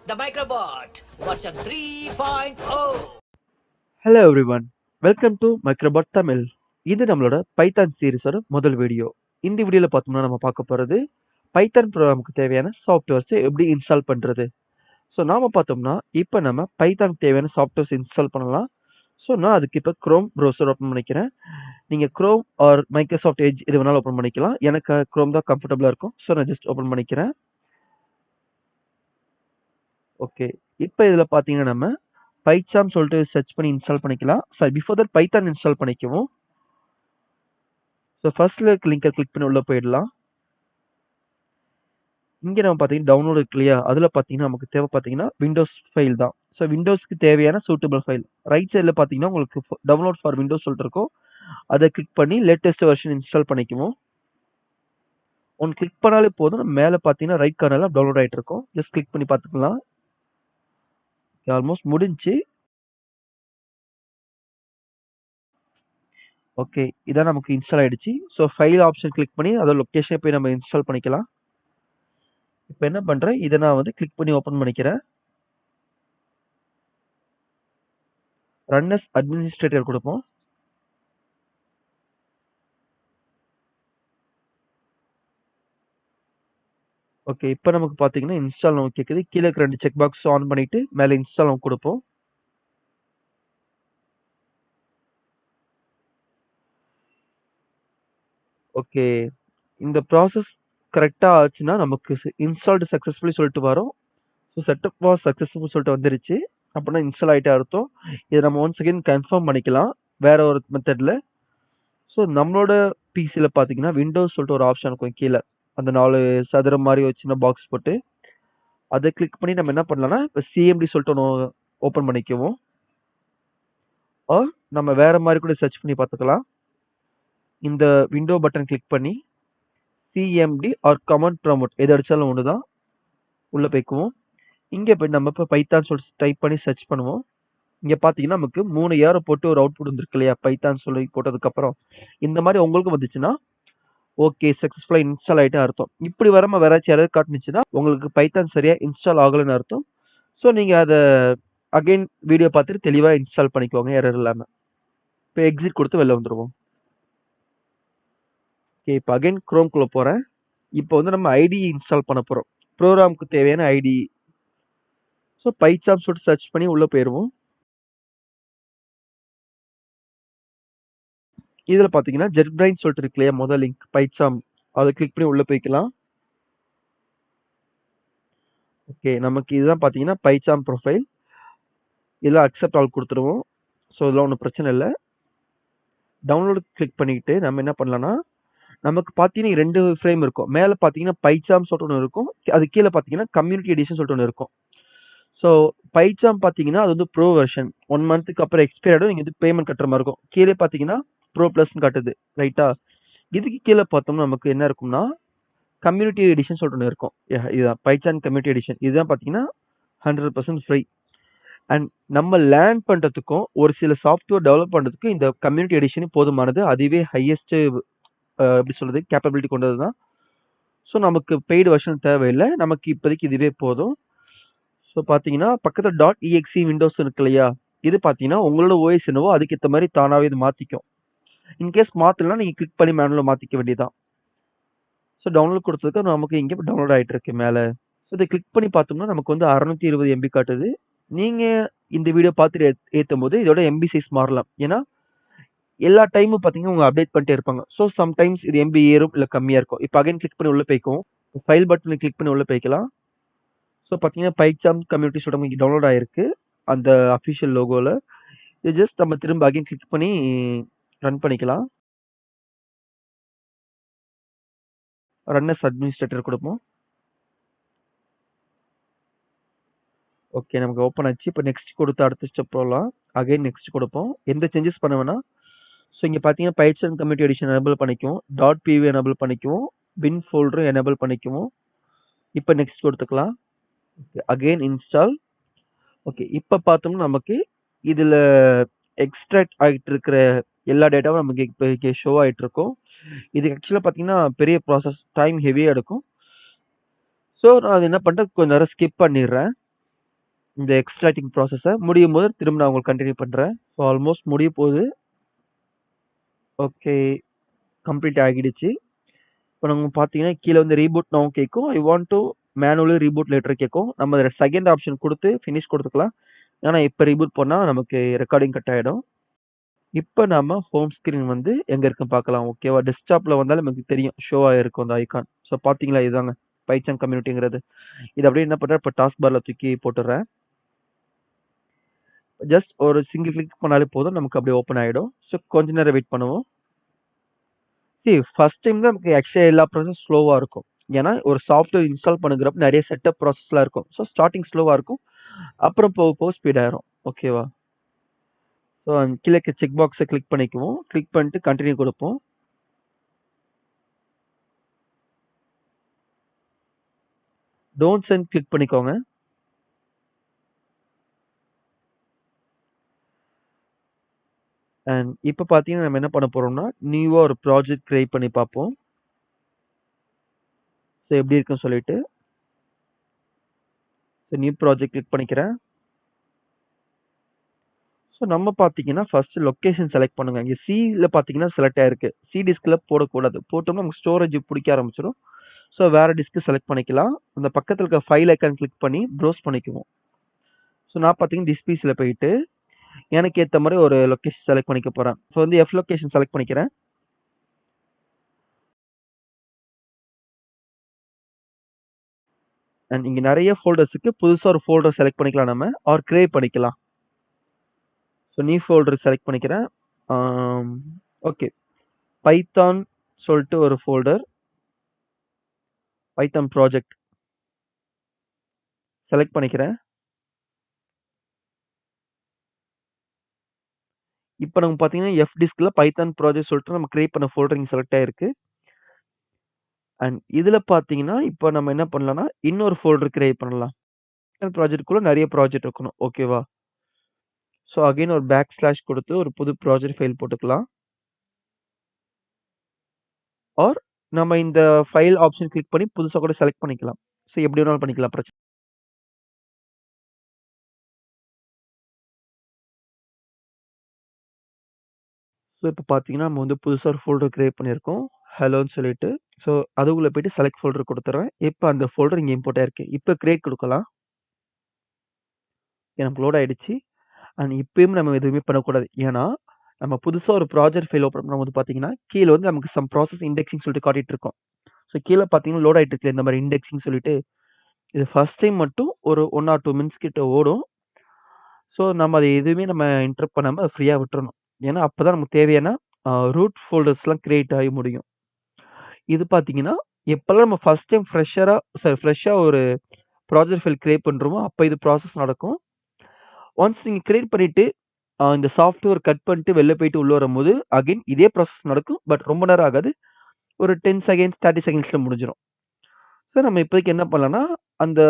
The Microbot version 3.0. Hello everyone, welcome to Microbot Tamil. இது நம்மளோட Python சீரிஸோட முதல் வீடியோ. இந்த வீடியோவில் பார்த்தோம்னா நம்ம பார்க்க போகிறது பைத்தான் ப்ரோக்ராமுக்கு தேவையான சாஃப்ட்வேர்ஸை எப்படி இன்ஸ்டால் பண்ணுறது. ஸோ நாம் பார்த்தோம்னா இப்போ நம்ம பைத்தானுக்கு தேவையான சாஃப்ட்வேர்ஸ் இன்ஸ்டால் பண்ணலாம். ஸோ நான் அதுக்கு இப்போ க்ரோம் ப்ரௌசர் ஓப்பன் பண்ணிக்கிறேன். நீங்கள் க்ரோம் ஆர் மைக்ரோசாஃப்ட் எட்ஜ் இது வேணாலும் ஓப்பன் பண்ணிக்கலாம். எனக்கு க்ரோம் தான் கம்ஃபர்டபுளாக இருக்கும். ஸோ நான் ஜஸ்ட் ஓப்பன் பண்ணிக்கிறேன். ஓகே, இப்போ இதில் பார்த்தீங்கன்னா நம்ம பைச்சாம் சொல்லிட்டு சர்ச் பண்ணி இன்ஸ்டால் பண்ணிக்கலாம். Sorry, before that Python install பண்ணிக்குவோம். ஸோ ஃபர்ஸ்ட்ல இருக்க லிங்கை கிளிக் பண்ணி உள்ளே போயிடலாம். இங்கே நம்ம பார்த்தீங்கன்னா டவுன்லோட் இருக்கு இல்லையா, அதில் பார்த்தீங்கன்னா நமக்கு தேவை பார்த்தீங்கன்னா விண்டோஸ் ஃபைல் தான். ஸோ விண்டோஸ்க்கு தேவையான சூட்டபிள் ஃபைல் ரைட் சைடில் பார்த்தீங்கன்னா உங்களுக்கு டவுன்லோட் ஃபார் விண்டோஸ் சொல்லிட்டு இருக்கும். அதை கிளிக் பண்ணி லேட்டஸ்ட் வெர்ஷன் இன்ஸ்டால் பண்ணிக்குவோம். ஒன்று கிளிக் பண்ணாலே போதும். மேலே பார்த்தீங்கன்னா ரைட் கார்னரில் டவுன்லோட் ஆகிட்டு இருக்கும். ஜஸ்ட் கிளிக் பண்ணி பார்த்துக்கலாம். ஆல்மோஸ்ட் முடிஞ்சு. ஓகே, இதான் நமக்கு இன்ஸ்டால் ஆகிடுச்சு. ஸோ ஃபைல் ஆப்ஷன் கிளிக் பண்ணி அதோட லொக்கேஷனை போய் நம்ம இன்ஸ்டால் பண்ணிக்கலாம். இப்போ என்ன பண்ணுறேன், இதை நான் வந்து கிளிக் பண்ணி ஓப்பன் பண்ணிக்கிறேன். ரன் அஸ் அட்மினிஸ்ட்ரேட்டர் கொடுப்போம். ஓகே, இப்போ நமக்கு பார்த்தீங்கன்னா இன்ஸ்டால் நமக்கு கேட்குது. கீழே இருக்க 2 செக் பாக்ஸ் ஆன் பண்ணிவிட்டு மேலே இன்ஸ்டால் நமக்கு கொடுப்போம். ஓகே, இந்த ப்ராசஸ் கரெக்டாக ஆச்சுன்னா நமக்கு இன்ஸ்டால்டு சக்ஸஸ்ஃபுல்லி சொல்லிட்டு வரும். ஸோ செட்டப் வாஸ் சக்ஸஸ்ஃபுல் சொல்லிட்டு வந்துருச்சு. அப்படின்னா இன்ஸ்டால் ஆகிட்டே அர்த்தம். இதை நம்ம ஒன்ஸ் அகெயின் கன்ஃபார்ம் பண்ணிக்கலாம் வேற ஒரு மெத்தடில். ஸோ நம்மளோட பிசியில் பார்த்தீங்கன்னா விண்டோஸ் சொல்லிட்டு ஒரு ஆப்ஷன் இருக்கும் கீழே, அந்த 4 சதுரம் மாதிரி ஒரு சின்ன பாக்ஸ் போட்டு அதை கிளிக் பண்ணி நம்ம என்ன பண்ணலாம்னா இப்போ சிஎம்டி சொல்லிட்டு ஒன்று ஓப்பன் பண்ணிக்குவோம். நம்ம வேற மாதிரி கூட சர்ச் பண்ணி பார்த்துக்கலாம். இந்த விண்டோ பட்டன் கிளிக் பண்ணி சிஎம்டி ஆர் கமாண்ட் ப்ராம்ப்ட் எது அடித்தாலும் ஒன்று தான், உள்ளே போய்க்குவோம். இங்கே போய் நம்ம இப்போ பைத்தான் சொல்லி டைப் பண்ணி சர்ச் பண்ணுவோம். இங்கே பார்த்தீங்கன்னா நமக்கு 3 ஏரோ போட்டு ஒரு அவுட்புட் வந்துருக்கு இல்லையா, பைத்தான் சொல்லி போட்டதுக்கப்புறம். இந்த மாதிரி உங்களுக்கும் வந்துச்சுன்னா ஓகே சக்ஸஸ்ஃபுல்லாக இன்ஸ்டால் ஆகிட்டே அர்த்தம். இப்படி வராமல் வேறாச்சும் எரர் காட்டுனுச்சுன்னா உங்களுக்கு பைத்தான் சரியாக இன்ஸ்டால் ஆகலைன்னு அர்த்தம். ஸோ நீங்கள் அதை அகைன் வீடியோ பார்த்துட்டு தெளிவாக இன்ஸ்டால் பண்ணிக்கோங்க எரர் இல்லாமல். இப்போ எக்ஸிட் கொடுத்து வெளில வந்துடுவோம். ஓகே, இப்போ அகைன் க்ரோம்குள்ளே போகிறேன். இப்போ வந்து நம்ம ஐடி இன்ஸ்டால் பண்ண போகிறோம், ப்ரோக்ராமுக்கு தேவையான ஐடி. ஸோ பைச்சாம் சொல்லிட்டு சர்ச் பண்ணி உள்ளே போயிடுவோம். இதில் பார்த்தீங்கன்னா ஜெட் பிரைன் சொல்லிட்டு இருக்கு இல்லையா, முதல் லிங்க் பைச்சாம், அதை கிளிக் பண்ணி உள்ளே போய்க்கலாம். ஓகே, நமக்கு இதுதான் பார்த்தீங்கன்னா பைச்சாம் ப்ரொஃபைல். இதெல்லாம் அக்செப்ட் ஆல் கொடுத்துருவோம். ஸோ இதெல்லாம் ஒன்றும் பிரச்சனை இல்லை. டவுன்லோடு கிளிக் பண்ணிக்கிட்டு நம்ம என்ன பண்ணலாம்னா, நமக்கு பார்த்தீங்கன்னா 2 ஃப்ரேம் இருக்கும். மேலே பார்த்தீங்கன்னா பைச்சாம் சொல்லிட்டு ஒன்று இருக்கும், அது கீழே பார்த்தீங்கன்னா கம்யூனிட்டி எடிஷன் சொல்லிட்டு ஒன்று இருக்கும். ஸோ பைச்சாம் பார்த்தீங்கன்னா அது வந்து ப்ரோ வெர்ஷன் 1 மந்த்துக்கு அப்புறம் எக்ஸ்பைர் ஆகிடும். நீங்கள் வந்து பேமெண்ட் கட்டுற மாதிரி இருக்கும். கீழே பார்த்தீங்கன்னா ப்ரோ ப்ளஸ்ன்னு காட்டுது ரைட்டா. இதுக்கு கீழே பார்த்தோம்னா நமக்கு என்ன இருக்கும்னா கம்யூனிட்டி எடிஷன் சொல்லிட்டு ஒன்று இருக்கும். இதுதான் பைச்சான் கம்யூனிட்டி எடிஷன். இதுதான் பார்த்தீங்கன்னா 100% ஃப்ரீ. அண்ட் நம்ம லேர்ன் பண்ணுறதுக்கும் ஒரு சில சாஃப்ட்வேர் டெவலப் பண்ணுறதுக்கும் இந்த கம்யூனிட்டி எடிஷனே போதுமானது. அதுவே ஹையஸ்ட்டு எப்படி சொல்கிறது கேப்பபிலிட்டி கொண்டது தான். ஸோ நமக்கு பெய்டு வெர்ஷன் தேவையில்லை, நமக்கு இப்போதைக்கு இதுவே போதும். ஸோ பார்த்தீங்கன்னா பக்கத்தில் .exe விண்டோஸ் இருக்கு இல்லையா, இது பார்த்தீங்கன்னா உங்களோட ஓஎஸ் என்னவோ அதுக்கேற்ற மாதிரி தானாகவே இது மாற்றிக்கும். இன்கேஸ் மாற்றலாம் நீங்கள் கிளிக் பண்ணி மேனுவலாக மாற்றிக்க வேண்டியதான். ஸோ டவுன்லோட் கொடுத்ததுக்கு நமக்கு இங்கே டவுன்லோட் ஆகிட்டு இருக்கு மேலே. ஸோ இதை கிளிக் பண்ணி பார்த்தோம்னா நமக்கு வந்து 620 MB காட்டுது. நீங்கள் இந்த வீடியோ பார்த்துட்டு ஏற்றும் போது இதோட எம்பி சைஸ் மாறலாம். ஏன்னா எல்லா டைமும் பார்த்தீங்கன்னா உங்க அப்டேட் பண்ணிட்டே இருப்பாங்க. ஸோ சம்டைம்ஸ் இது எம்பி ஏறும் இல்லை கம்மியாக இருக்கும். இப்போ அகைன் கிளிக் பண்ணி உள்ளே போய்க்கும். ஃபைல் பட்டனை கிளிக் பண்ணி உள்ளே போய்க்கலாம். ஸோ பார்த்தீங்கன்னா பைச்சாம் கம்யூனிட்டி சொல்லிட்டு உங்களுக்கு டவுன்லோட் ஆகிருக்கு அந்த அஃபிஷியல் லோகோவில். இது ஜஸ்ட் நம்ம திரும்ப அகைன் கிளிக் பண்ணி ரன் பண்ணிக்கலாம். ரன் அஸ் அட்மினிஸ்ட்ரேட்டர் கொடுப்போம். ஓகே, நமக்கு ஓப்பன் ஆச்சு. இப்போ நெக்ஸ்ட் கொடுத்து அடுத்த ஸ்டெப் போகலாம். அகைன் நெக்ஸ்ட் கொடுப்போம். எந்த சேஞ்சஸ் பண்ண வேணாம். ஸோ இங்கே பார்த்தீங்கன்னா பைச்சான் கம்யூனிட்டி எடிஷன் எனேபிள் பண்ணிக்குவோம், .pv எனேபிள் பண்ணிக்குவோம், பின் ஃபோல்டரும் எனேபிள் பண்ணிக்குவோம். இப்போ நெக்ஸ்ட் கொடுத்துக்கலாம். Okay, again install. ஓகே, இப்போ பார்த்தோம்னா நமக்கு இதில் எக்ஸ்ட்ராக்ட் ஆகிட்டு இருக்கிற எல்லா டேட்டாவும் நமக்கு இப்போ ஷோ ஆகிட்டு இருக்கும். இது ஆக்சுவலாக பார்த்தீங்கன்னா பெரிய ப்ராசஸ், டைம் ஹெவியாக எடுக்கும். ஸோ நான் அது என்ன பண்ணுறேன், கொஞ்சம் நேரம் ஸ்கிப் பண்ணிடுறேன். இந்த எக்ஸ்ட்ராக்டிங் ப்ராசஸை முடியும் போது திரும்ப நான் உங்களுக்கு கண்டினியூ பண்ணுறேன். ஸோ ஆல்மோஸ்ட் முடிய போகுது. ஓகே, கம்ப்ளீட் ஆகிடுச்சு. இப்போ நம்ம பார்த்தீங்கன்னா கீழே வந்து ரீபூட் நவ் கேட்கும். I want to manually reboot later கேட்கும். நம்ம செகண்ட் ஆப்ஷன் கொடுத்து ஃபினிஷ் கொடுத்துக்கலாம். ஏன்னா இப்போ ரீபூட் பண்ணால் நமக்கு ரெக்கார்டிங் கட் ஆகிடும். இப்போ நம்ம ஹோம் ஸ்க்ரீன் வந்து எங்கே இருக்குன்னு பார்க்கலாம். ஓகேவா, டெஸ்க்டாப்பில் வந்தாலும் நமக்கு தெரியும் ஷோ ஆகிருக்கும் அந்த ஐகான். ஸோ பார்த்தீங்களா, இதுதாங்க பைச்சான் கம்யூனிட்டிங்கிறது. இது அப்படியே என்ன பண்ணுறேன், இப்போ டாஸ்க் பாரில் தூக்கி போட்டுடுறேன். ஜஸ்ட் ஒரு சிங்கிள் கிளிக் பண்ணாலே போதும், நமக்கு அப்படியே ஓப்பன் ஆகிடும். ஸோ கொஞ்ச நேரம் வெயிட் பண்ணுவோம். ஃபர்ஸ்ட் டைம் தான் நமக்கு ஆக்சுவலாக எல்லா ப்ராசஸும் ஸ்லோவாக இருக்கும். ஏன்னா ஒரு சாஃப்ட்வேர் இன்ஸ்டால் பண்ணுறப்ப நிறைய செட்டப் ப்ராசஸ்லாம் இருக்கும். ஸோ ஸ்டார்டிங் ஸ்லோவாக இருக்கும், அப்புறம் போக போக ஸ்பீட் ஆயிரும். ஓகேவா, ஸோ கீழே செக் பாக்ஸை கிளிக் பண்ணிக்குவோம். கிளிக் பண்ணிட்டு கண்டினியூ கொடுப்போம். டோன்ட் சென்ட் கிளிக் பண்ணிக்கோங்க. அண்ட் இப்போ பார்த்தீங்கன்னா நம்ம என்ன பண்ண போகிறோம்னா நியூவாக ஒரு ப்ராஜெக்ட் கிரியேட் பண்ணி பார்ப்போம். ஸோ எப்படி இருக்குன்னு சொல்லிட்டு ஸோ நியூ ப்ராஜெக்ட் கிளிக் பண்ணிக்கிறேன். ஸோ நம்ம பார்த்தீங்கன்னா ஃபர்ஸ்ட் லொக்கேஷன் செலக்ட் பண்ணுங்க. இங்கே சியில் பார்த்தீங்கன்னா செலக்ட் ஆயிருக்கு. சி டிஸ்கில் போடக்கூடாது. போட்டோம்னா நமக்கு ஸ்டோரேஜ் பிடிக்க ஆரம்பிச்சிடும். ஸோ வேறு டிஸ்க்கு செலக்ட் பண்ணிக்கலாம். அந்த பக்கத்தில் இருக்க ஃபைல் ஐக்கான் கிளிக் பண்ணி ப்ரௌஸ் பண்ணிக்குவோம். ஸோ நான் பார்த்தீங்கன்னா திஸ் பீஸில் போயிட்டு எனக்கு ஏற்ற மாதிரி ஒரு லொக்கேஷன் செலக்ட் பண்ணிக்க போகிறேன். ஸோ வந்து எஃப் லொக்கேஷன் செலக்ட் பண்ணிக்கிறேன். அண்ட் இங்கே நிறைய ஃபோல்டர்ஸுக்கு புதுசாக ஒரு ஃபோல்டர் செலக்ட் பண்ணிக்கலாம் நம்ம, ஆர் கிரியேட் பண்ணிக்கலாம். ஸோ நியூ ஃபோல்டர் செலக்ட் பண்ணிக்கிறேன். ஓகே, பைத்தான் சொல்லிட்டு ஒரு ஃபோல்டர், பைத்தான் ப்ராஜெக்ட் செலக்ட் பண்ணிக்கிறேன். இப்போ நம்ம பார்த்தீங்கன்னா எஃப் டிஸ்கில் பைத்தான் ப்ராஜெக்ட் சொல்லிட்டு நம்ம கிரியேட் பண்ண ஃபோல்டர் இங்கே செலக்ட் ஆயிருக்கு. அண்ட் இதில் பார்த்தீங்கன்னா இப்போ நம்ம என்ன பண்ணலாம்னா இன்னொரு ஃபோல்டர் கிரியேட் பண்ணலாம். ப்ராஜெக்ட்குள்ளே நிறைய ப்ராஜெக்ட் இருக்கணும். ஓகேவா, ஸோ அகைன் ஒரு பேக் ஸ்லாஷ் கொடுத்து ஒரு புது ப்ராஜெக்ட் ஃபைல் போட்டுக்கலாம். ஆர் நம்ம இந்த ஃபைல் ஆப்ஷன் கிளிக் பண்ணி புதுசாக கூட செலக்ட் பண்ணிக்கலாம். ஸோ எப்படி வேணாலும் பண்ணிக்கலாம், பிரச்சனை. ஸோ இப்போ பார்த்தீங்கன்னா நம்ம வந்து புதுசாக ஒரு ஃபோல்டர் கிரியேட் பண்ணியிருக்கோம், ஹலோன்னு சொல்லிட்டு. ஸோ அதுக்குள்ளே போயிட்டு செலக்ட் ஃபோல்டர் கொடுத்துட்றேன். இப்போ அந்த ஃபோல்டர் இங்கே இம்போர்ட் ஆயிருக்கு. இப்போ கிரியேட் கொடுக்கலாம். எனக்கு லோட் ஆயிடுச்சு. அண்ட் இப்பயும் நம்ம எதுவுமே பண்ணக்கூடாது. ஏன்னா நம்ம புதுசாக ஒரு ப்ராஜெக்ட் ஃபைல் ஓப்பன் பண்ணும்போது பார்த்தீங்கன்னா கீழே வந்து நமக்கு சம் ப்ராசஸ் இண்டெக்ஸிங் சொல்லிட்டு காட்டிட்டு இருக்கோம். ஸோ கீழே பார்த்தீங்கன்னா லோட் ஆகிட்டு இருக்கு இந்த மாதிரி இண்டெக்ஸிங் சொல்லிட்டு. இது ஃபர்ஸ்ட் டைம் மட்டும் ஒரு 1 ஆர் 2 மினிட்ஸ் கிட்ட ஓடும். ஸோ நம்ம அதை எதுவுமே நம்ம இன்டரப்ட் பண்ணாமல் அதை ஃப்ரீயாக விட்டுறணும். ஏன்னா அப்போ தான் நமக்கு தேவையான ரூட் ஃபோல்டர்ஸ்லாம் கிரியேட் ஆகி முடியும். இது பார்த்தீங்கன்னா எப்போல்லாம் நம்ம ஃபர்ஸ்ட் டைம் ஃப்ரெஷ்ஷாக ஒரு ப்ராஜெக்ட் ஃபைல் கிரியேட் பண்ணுறோமோ அப்போ இது ப்ராசஸ் நடக்கும். ஒன்ஸ் நீங்கள் கிரியேட் பண்ணிவிட்டு இந்த சாஃப்ட்வேர் கட் பண்ணிட்டு வெளில போயிட்டு உள்ளே வரும்போது அகைன் இதே ப்ராசஸ் நடக்கும். பட் ரொம்ப நேரம் ஆகாது, ஒரு 10 செகண்ட்ஸ் 30 செகண்ட்ஸில் முடிஞ்சிடும். ஸோ நம்ம இப்போதைக்கு என்ன பண்ணலாம்னா அந்த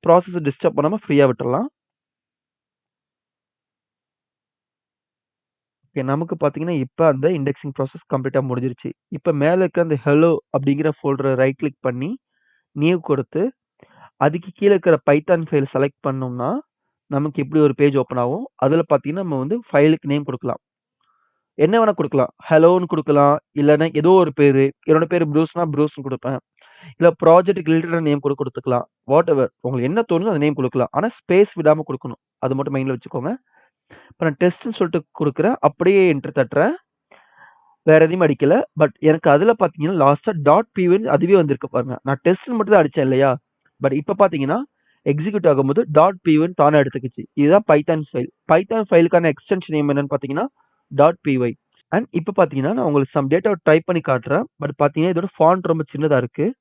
ப்ராசஸை டிஸ்டர்ப் பண்ணாமல் ஃப்ரீயாக விட்டுறலாம். ஓகே, நமக்கு பார்த்தீங்கன்னா இப்போ அந்த இண்டெக்ஸிங் ப்ராசஸ் கம்ப்ளீட்டாக முடிஞ்சிருச்சு. இப்போ மேலே இருக்க அந்த ஹலோ அப்படிங்கிற ஃபோல்டரை ரைட் கிளிக் பண்ணி நியூ கொடுத்து அதுக்கு கீழே இருக்கிற பைத்தான் ஃபைல் செலக்ட் பண்ணோம்னா நமக்கு இப்படி ஒரு பேஜ் ஓப்பன் ஆகும். அதில் பார்த்தீங்கன்னா நம்ம வந்து ஃபைலுக்கு நேம் கொடுக்கலாம். என்ன வேணால் கொடுக்கலாம், ஹலோன்னு கொடுக்கலாம், இல்லைன்னா ஏதோ ஒரு பேர். என்னோட பேர் ப்ரூஸ்னா ப்ரூஸ்னு கொடுப்பேன். இல்லை ப்ராஜெக்ட் ரிலேட்டடான நேம் கூட கொடுத்துக்கலாம். வாட் எவர் உங்களுக்கு என்ன தோணுதோ அந்த நேம் கொடுக்கலாம். ஆனால் ஸ்பேஸ் விடாமல் கொடுக்கணும். அது மட்டும் மைண்டில் வச்சுக்கோங்க. இப்போ நான் டெஸ்ட்னு சொல்லிட்டு கொடுக்குறேன், அப்படியே என்டர் தட்டுறேன். வேற எதையும் அடிக்கல. பட் எனக்கு அதில் பார்த்தீங்கன்னா லாஸ்ட்டாக டாட் பிவின்னு அதுவே வந்திருக்கு பாருங்க. நான் டெஸ்ட்னு மட்டும் தான் அடித்தேன் இல்லையா. பட் இப்போ பார்த்தீங்கன்னா எக்ஸிக்யூட் ஆகும்போது டாட் பிவின்னு தானே எடுத்துக்கிச்சு. இதுதான் பைத்தான் ஃபைல். பைத்தான் ஃபைலுக்கான எக்ஸ்டென்ஷன் நேம் என்னன்னு பார்த்தீங்கன்னா டாட் பிஒய். அண்ட் இப்போ பார்த்தீங்கன்னா நான் உங்களுக்கு சம் டேட்டா டைப் பண்ணி காட்டுறேன். பட் பார்த்தீங்கன்னா இதோட ஃபாண்ட் ரொம்ப சின்னதாக இருக்குது.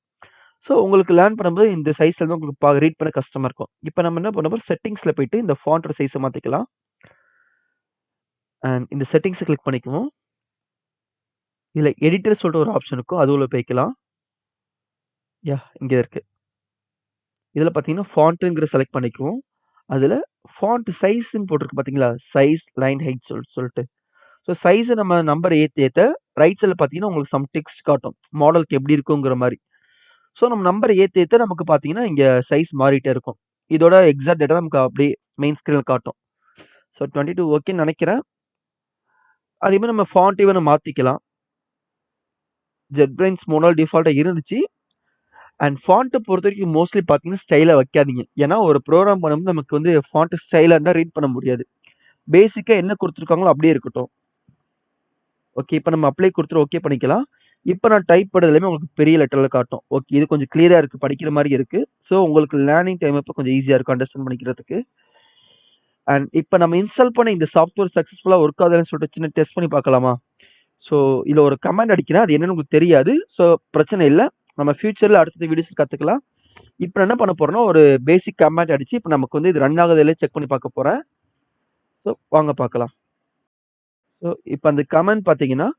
ஸோ உங்களுக்கு லேர்ன் பண்ணும்போது இந்த சைஸில் தான் உங்களுக்கு ரீட் பண்ண கஷ்டமாக இருக்கும். இப்போ நம்ம என்ன பண்ண போகிறோம், செட்டிங்ஸில் போயிட்டு இந்த ஃபாண்ட்டோட சைஸை மாற்றிக்கலாம். அண்ட் இந்த செட்டிங்ஸை கிளிக் பண்ணிக்குவோம். இதில் எடிட்டர் சொல்லிட்டு ஒரு ஆப்ஷன் இருக்கும், அது உள்ள போய்க்கலாம். இங்கே இருக்குது. இதில் பார்த்தீங்கன்னா ஃபாண்ட்டுங்கிற செலக்ட் பண்ணிக்குவோம். அதில் ஃபாண்ட் சைஸ்ன்னு போட்டிருக்கு பார்த்தீங்களா, சைஸ் லைன் ஹைட் சொல்லிட்டு. ஸோ சைஸை நம்ம நம்பர் ஏற்ற ரைட் சைடில் பார்த்தீங்கன்னா உங்களுக்கு சம் டெக்ஸ்ட் காட்டும், மாடலுக்கு எப்படி இருக்குங்கிற மாதிரி. ஸோ நம்ம நம்பர் ஏற்ற நமக்கு பார்த்தீங்கன்னா இங்கே சைஸ் மாறிட்டே இருக்கும். இதோட எக்ஸாக்ட் டேட்டா நமக்கு அப்படியே மெயின் ஸ்க்ரீனில் காட்டும். ஸோ 22 ஓகேன்னு நினைக்கிறேன். அதேமாதிரி நம்ம ஃபாண்ட் ஈவனை மாற்றிக்கலாம். JetBrains 3 டிஃபால்ட்டாக இருந்துச்சு. அண்ட் ஃபாண்ட்டை பொறுத்த வரைக்கும் மோஸ்ட்லி பார்த்தீங்கன்னா ஸ்டைலாக வைக்காதீங்க. ஏன்னா ஒரு ப்ரோக்ராம் பண்ணும்போது நமக்கு வந்து ஃபாண்ட் ஸ்டைலாக இருந்தால் ரீட் பண்ண முடியாது. பேசிக்காக என்ன கொடுத்துருக்காங்களோ அப்படியே இருக்கட்டும். ஓகே, இப்போ நம்ம அப்ளை கொடுத்துட்டு ஓகே பண்ணிக்கலாம். இப்போ நான் டைப் பண்ணது எல்லாமே உங்களுக்கு பெரிய லெட்டரில் காட்டும். ஓகே, இது கொஞ்சம் கிளியராக இருக்குது, படிக்கிற மாதிரி இருக்குது. ஸோ உங்களுக்கு லேர்னிங் டைம் இப்போ கொஞ்சம் ஈஸியாக இருக்கும் அண்டர்ஸ்டாண்ட் பண்ணிக்கிறதுக்கு. அண்ட் இப்போ நம்ம இன்ஸ்டால் பண்ண இந்த சாஃப்ட்வேர் சக்ஸஸ்ஃபுல்லாக ஒர்க் ஆகுதுன்னு சொல்லிட்டு சின்ன டெஸ்ட் பண்ணி பார்க்கலாமா? ஸோ இதில் ஒரு கமெண்ட் அடிக்கிறேன், அது என்னன்னு உங்களுக்கு தெரியாது. ஸோ பிரச்சனை இல்லை, நம்ம ஃபியூச்சரில் அடுத்த வீடியோஸ் கற்றுக்கலாம். இப்போ என்ன பண்ண போகிறோன்னா ஒரு பேசிக் கமெண்ட் அடித்து இப்போ நமக்கு வந்து இது ரன் ஆகுதில்லையே செக் பண்ணி பார்க்க போகிறேன். ஸோ வாங்க பார்க்கலாம். ஸோ இப்போ அந்த கமெண்ட் பார்த்தீங்கன்னா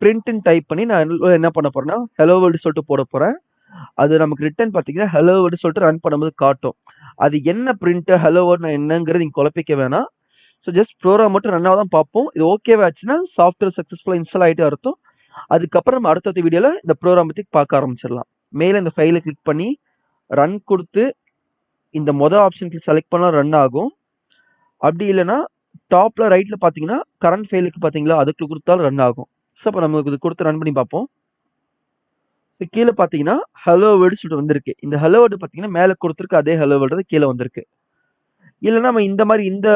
பிரிண்ட்னு டைப் பண்ணி நான் என்ன பண்ண போகிறேன்னா ஹலோ வேர்ல்டு சொல்லிட்டு போட போகிறேன். அது நமக்கு ரிட்டர்ன் பார்த்தீங்கன்னா ஹலோ வேர்டு சொல்லிட்டு ரன் பண்ணும்போது காட்டும். அது என்ன பிரிண்ட்டு ஹலோ வேர்டு நான் என்னங்கிறது நீங்கள் குழப்பிக்க வேணாம். ஸோ ஜஸ்ட் ப்ரோக்ராம் மட்டும் ரன் ஆகுதான் பார்ப்போம். இது ஓகேவா ஆச்சுன்னா சாஃப்ட்வேர் சக்ஸஸ்ஃபுல்லாக இன்ஸ்டால் ஆகிட்டே அர்த்தம். அதுக்கப்புறம் நம்ம அடுத்த வீடியோவில் இந்த ப்ரோக்ராம் பற்றி பார்க்க ஆரம்பிச்சிடலாம். மேலே இந்த ஃபைலை கிளிக் பண்ணி ரன் கொடுத்து இந்த மொதல் ஆப்ஷனுக்கு செலக்ட் பண்ணால் ரன் ஆகும். அப்படி இல்லைன்னா டாப்பில் ரைட்டில் பார்த்தீங்கன்னா கரண்ட் ஃபைலுக்கு பார்த்தீங்களா அதுக்கு கொடுத்தாலும் ரன் ஆகும். ஸோ அப்போ நமக்கு இது கொடுத்து ரன் பண்ணி பார்ப்போம். ஸோ கீழே பார்த்தீங்கன்னா ஹலோ வேர்டு சொல்லிட்டு வந்திருக்கு. இந்த ஹலோ வேர்டு பார்த்தீங்கன்னா மேலே கொடுத்துருக்கு அதே ஹலோ வேர்டு கீழே வந்திருக்கு. இல்லைன்னா நம்ம இந்த மாதிரி இந்த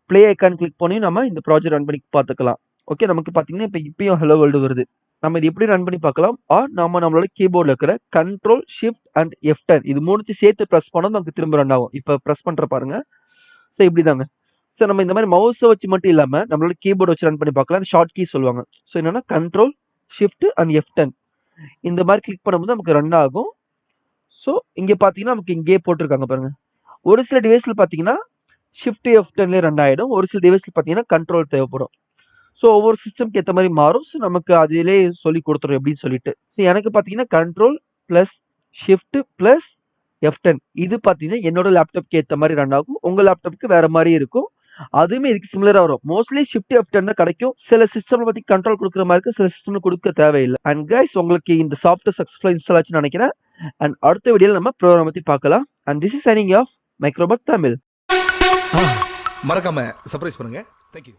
ப்ளே ஐக்கான் கிளிக் பண்ணி நம்ம இந்த ப்ராஜெக்ட் ரன் பண்ணி பார்த்துக்கலாம். ஓகே, நமக்கு பார்த்தீங்கன்னா இப்பயும் ஹலோ வேர்ல்டு வருது. நம்ம இது எப்படி ரன் பண்ணி பார்க்கலாம்? நம்ம நம்மளோட கீபோர்டில் இருக்கிற கண்ட்ரோல் ஷிஃப்ட் அண்ட் F10 இது மூணுத்தையும் சேர்த்து ப்ரெஸ் பண்ணோம் நமக்கு திரும்ப ரன் ஆகும். இப்போ ப்ரெஸ் பண்ணுற பாருங்க. ஸோ இப்படி தாங்க. ஸோ நம்ம இந்த மாதிரி மவுஸை வச்சு மட்டும் இல்லாமல் நம்மளோட கீபோர்டு வச்சு ரன் பண்ணி பார்க்கலாம். அந்த ஷார்ட் கீ சொல்லுவாங்க. ஸோ என்னன்னா கண்ட்ரோல் ஷிஃப்ட் அண்ட் F10 இந்த மாதிரி கிளிக் பண்ணும்போது நமக்கு ரன் ஆகும். ஸோ இங்கே பார்த்தீங்கன்னா நமக்கு இங்கேயே போட்டிருக்காங்க பாருங்க. ஒரு சில டிவைஸில் பார்த்தீங்கன்னா ஷிஃப்ட் F10லேயே ரன் ஆகிடும். ஒரு சில டிவைஸில் பார்த்தீங்கன்னா கண்ட்ரோல் தேவைப்படும். ஸோ ஒவ்வொரு சிஸ்டம்க்கு ஏற்ற மாதிரி மாறும். ஸோ நமக்கு அதிலே சொல்லி கொடுத்துரும் எப்படின்னு சொல்லிட்டு. ஸோ எனக்கு பார்த்தீங்கன்னா control plus shift plus F10 இது பார்த்தீங்கன்னா என்னோட லேப்டாப்க்கு ஏற்ற மாதிரி ரன் ஆகும். உங்கள் லேப்டாப்புக்கு வேறு மாதிரி இருக்கும். அதுவுமே இதுக்கு சிமிலராக வரும். மோஸ்ட்லி ஷிஃப்ட் F10 தான் கிடைக்கும். சில சிஸ்டமில் பற்றி கண்ட்ரோல் கொடுக்குற மாதிரி இருக்கும், சில சிஸ்டமில் கொடுக்க தேவையில்லை. அண்ட் கைஸ் உங்களுக்கு இந்த சாஃப்ட்வேர் சக்ஸஸ்ஃபுல்லாக இன்ஸ்டால் ஆச்சுன்னு நினைக்கிறேன். அண்ட் அடுத்த வீடியோவில் நம்ம ப்ரோக்ராம் பற்றி பார்க்கலாம். And this is signing off Microbot Tamil. மறக்காம சர்ப்ரைஸ் பண்ணுங்க. தேங்க்யூ.